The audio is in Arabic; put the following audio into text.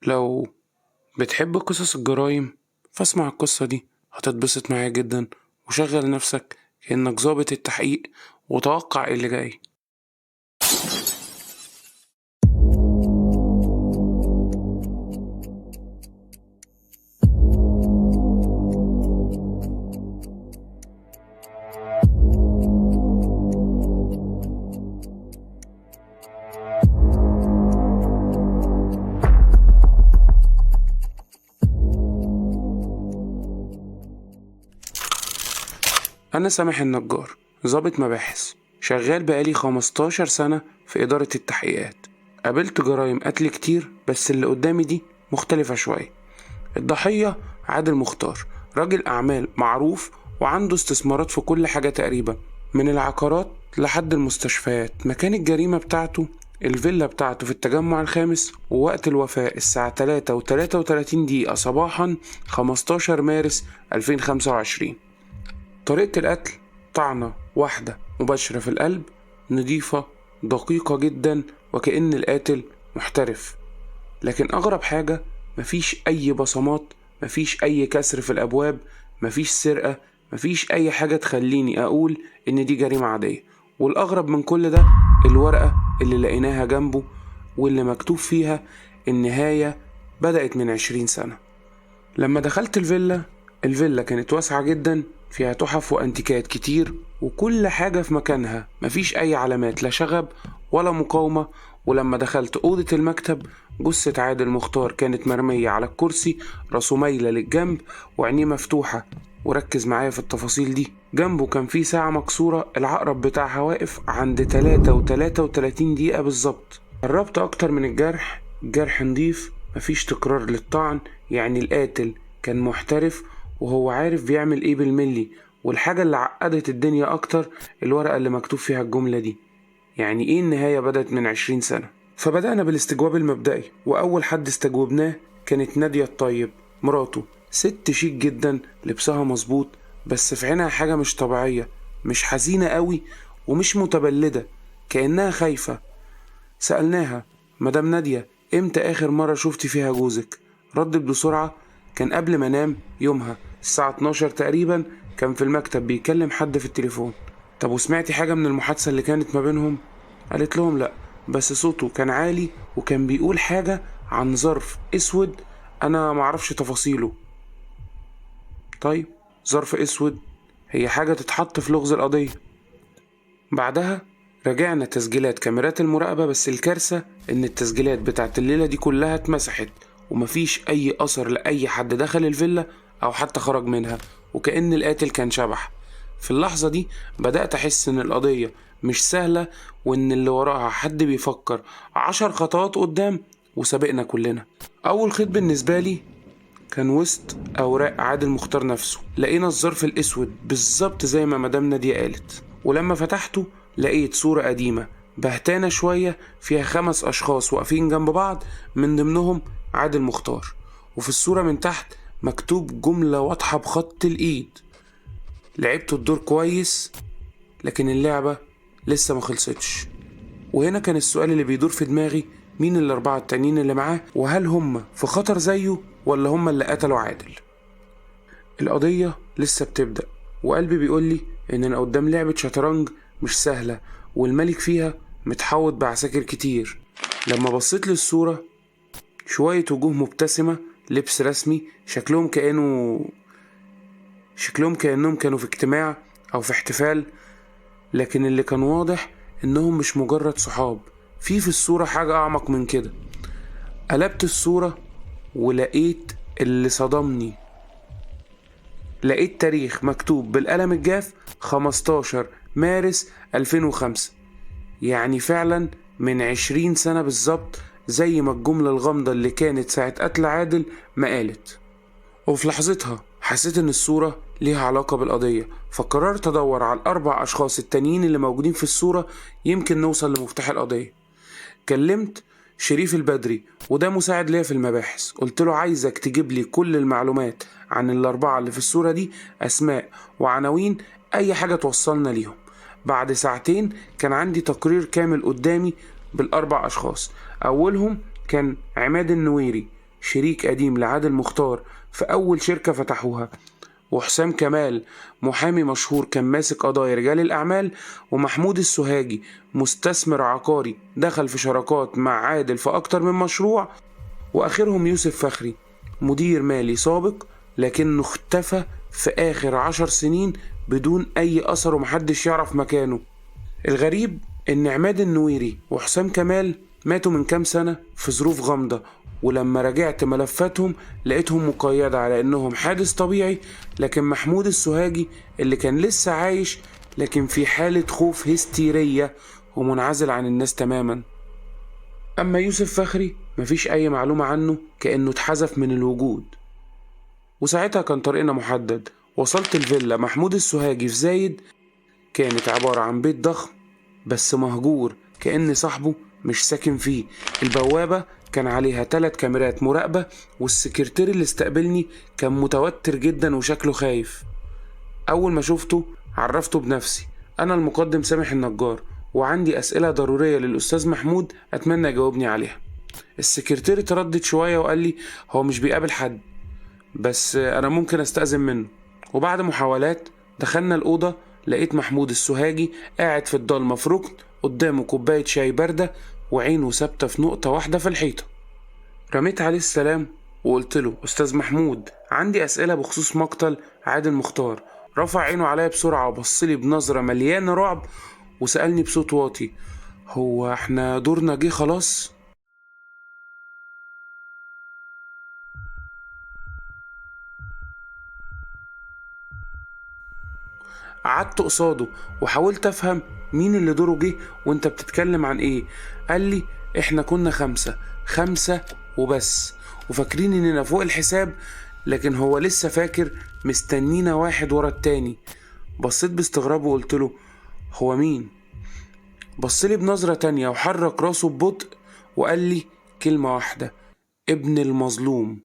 لو بتحب قصص الجرايم فاسمع القصة دي، هتتبسط معايا جدا. وشغل نفسك كأنك ضابط التحقيق وتوقع اللي جاي. أنا سامح النجار، ضابط مباحث شغال بقالي 15 سنة في إدارة التحقيقات. قابلت جرايم قتل كتير، بس اللي قدامي دي مختلفة شوية. الضحية عادل مختار، راجل أعمال معروف وعنده استثمارات في كل حاجة تقريبا، من العقارات لحد المستشفيات. مكان الجريمة بتاعته الفيلا بتاعته في التجمع الخامس، ووقت الوفاة الساعة 3:33 صباحا 15 مارس 2025. طريقة القتل طعنة واحدة مباشرة في القلب، نضيفة دقيقة جدا وكأن القاتل محترف. لكن أغرب حاجة، مفيش أي بصمات، مفيش أي كسر في الأبواب، مفيش سرقة، مفيش أي حاجة تخليني أقول إن دي جريمة عادية. والأغرب من كل ده الورقة اللي لقيناها جنبه، واللي مكتوب فيها النهاية بدأت من 20 سنة. لما دخلت الفيلا كانت واسعة جدا، فيها تحف وأنتيكات كتير وكل حاجة في مكانها، مفيش أي علامات لا شغب ولا مقاومة. ولما دخلت أوضة المكتب، جثة عادل مختار كانت مرمية على الكرسي، راسه مايلة للجنب وعينيه مفتوحة. وركز معايا في التفاصيل دي، جنبه كان في ساعة مكسورة العقرب بتاعها واقف عند 3:33 بالظبط. قربت أكتر من الجرح نضيف، مفيش تكرار للطعن، يعني القاتل كان محترف وهو عارف بيعمل ايه بالملي. والحاجة اللي عقدت الدنيا اكتر الورقة اللي مكتوب فيها الجملة دي، يعني ايه النهاية بدأت من 20 سنة. فبدأنا بالاستجواب المبدئي، واول حد استجوبناه كانت نادية الطيب، مراته. ست شيك جدا، لبسها مظبوط، بس في عينها حاجة مش طبيعية، مش حزينة قوي ومش متبلدة، كأنها خايفة. سألناها: مدام نادية، امتى آخر مرة شفتي فيها جوزك؟ ردت بسرعة: كان قبل ما انام يومها الساعة 12 تقريبا، كان في المكتب بيكلم حد في التليفون. طب وسمعتي حاجة من المحادثة اللي كانت ما بينهم؟ قالت لهم لأ، بس صوته كان عالي وكان بيقول حاجة عن ظرف اسود، انا معرفش تفاصيله. طيب، ظرف اسود هي حاجة تتحط في لغز القضية. بعدها راجعنا تسجيلات كاميرات المراقبة، بس الكارثة إن التسجيلات بتاعت الليلة دي كلها اتمسحت، ومفيش أي أثر لأي حد دخل الفيلا أو حتى خرج منها، وكأن القاتل كان شبح. في اللحظة دي بدأت أحس إن القضية مش سهلة، وإن اللي وراها حد بيفكر 10 خطوات قدام وسابقنا كلنا. أول خيط بالنسبة لي كان وسط أوراق عادل مختار نفسه. لقينا الظرف الأسود بالظبط زي ما مدام نادية قالت، ولما فتحته لقيت صورة قديمة بهتانة شوية، فيها 5 أشخاص واقفين جنب بعض، من ضمنهم عادل مختار. وفي الصورة من تحت مكتوب جملة واضحة بخط الإيد: لعبت الدور كويس، لكن اللعبة لسه ما خلصتش. وهنا كان السؤال اللي بيدور في دماغي: مين الأربعة التانيين اللي معاه؟ وهل هم في خطر زيه ولا هم اللي قتلوا عادل؟ القضية لسه بتبدأ، وقلبي بيقولي إن أنا قدام لعبة شطرنج مش سهلة، والملك فيها متحوط بعساكر كتير. لما بصيت للصورة، شوية وجوه مبتسمة، لبس رسمي، شكلهم كأنهم كانوا في اجتماع أو في احتفال. لكن اللي كان واضح إنهم مش مجرد صحاب، في الصورة حاجة أعمق من كده. قلبت الصورة ولقيت اللي صدمني، لقيت تاريخ مكتوب بالقلم الجاف: 15 مارس 2005. يعني فعلا من 20 سنة بالظبط، زي ما الجملة الغامضة اللي كانت ساعة قتل عادل ما قالت. وفي لحظتها حسيت ان الصورة ليها علاقة بالقضية، فقررت ادور على ال4 اشخاص التانيين اللي موجودين في الصورة، يمكن نوصل لمفتاح القضية. كلمت شريف البدري، وده مساعد ليا في المباحث. قلت له: عايزك تجيب لي كل المعلومات عن ال4 اللي في الصورة دي، اسماء وعناوين، اي حاجة توصلنا ليهم. بعد ساعتين كان عندي تقرير كامل قدامي بال4 اشخاص. اولهم كان عماد النويري، شريك قديم لعادل مختار في أول شركة فتحوها، وحسام كمال محامي مشهور كان ماسك قضايا رجال الأعمال، ومحمود السوهاجي مستثمر عقاري دخل في شراكات مع عادل في أكتر من مشروع، وآخرهم يوسف فخري مدير مالي سابق لكنه اختفى في آخر 10 سنين بدون أي أثر ومحدش يعرف مكانه. الغريب إن عماد النويري وحسام كمال ماتوا من كام سنة في ظروف غامضة، ولما راجعت ملفاتهم لقيتهم مقيدة على إنهم حادث طبيعي، لكن محمود السوهاجي اللي كان لسه عايش لكن في حالة خوف هستيرية ومنعزل عن الناس تماما. أما يوسف فخري مفيش أي معلومة عنه، كأنه اتحذف من الوجود. وساعتها كان طريقنا محدد. وصلت الفيلا محمود السوهاجي في زايد، كانت عبارة عن بيت ضخم بس مهجور كأن صاحبه مش ساكن فيه. البوابة كان عليها 3 كاميرات مراقبة، والسكرتير اللي استقبلني كان متوتر جدا وشكله خايف. أول ما شفته عرفته بنفسي، أنا المقدم سامح النجار، وعندي أسئلة ضرورية للأستاذ محمود أتمنى يجاوبني عليها. السكرتير اتردد شوية وقال لي هو مش بيقابل حد، بس أنا ممكن أستأذن منه. وبعد محاولات دخلنا الأوضة، لقيت محمود السوهاجي قاعد في الضلمة في ركن قدامه كوباية شاي باردة وعينه ثابتة في نقطة واحدة في الحيطة. رميت عليه السلام وقلت له أستاذ محمود، عندي أسئلة بخصوص مقتل عادل مختار. رفع عينه عليا بسرعة وبصلي بنظرة مليانة رعب وسألني بصوت واطي، هو احنا دورنا جه خلاص؟ قعدت قصاده وحاولت افهم مين اللي دوره جه وانت بتتكلم عن ايه. قال لي احنا كنا 5 وبس، وفاكرين اننا فوق الحساب، لكن هو لسه فاكر مستنينا واحد ورا التاني. بصيت باستغراب وقلت له هو مين؟ بصلي بنظرة تانية وحرك راسه ببطء وقال لي كلمة واحدة، ابن المظلوم.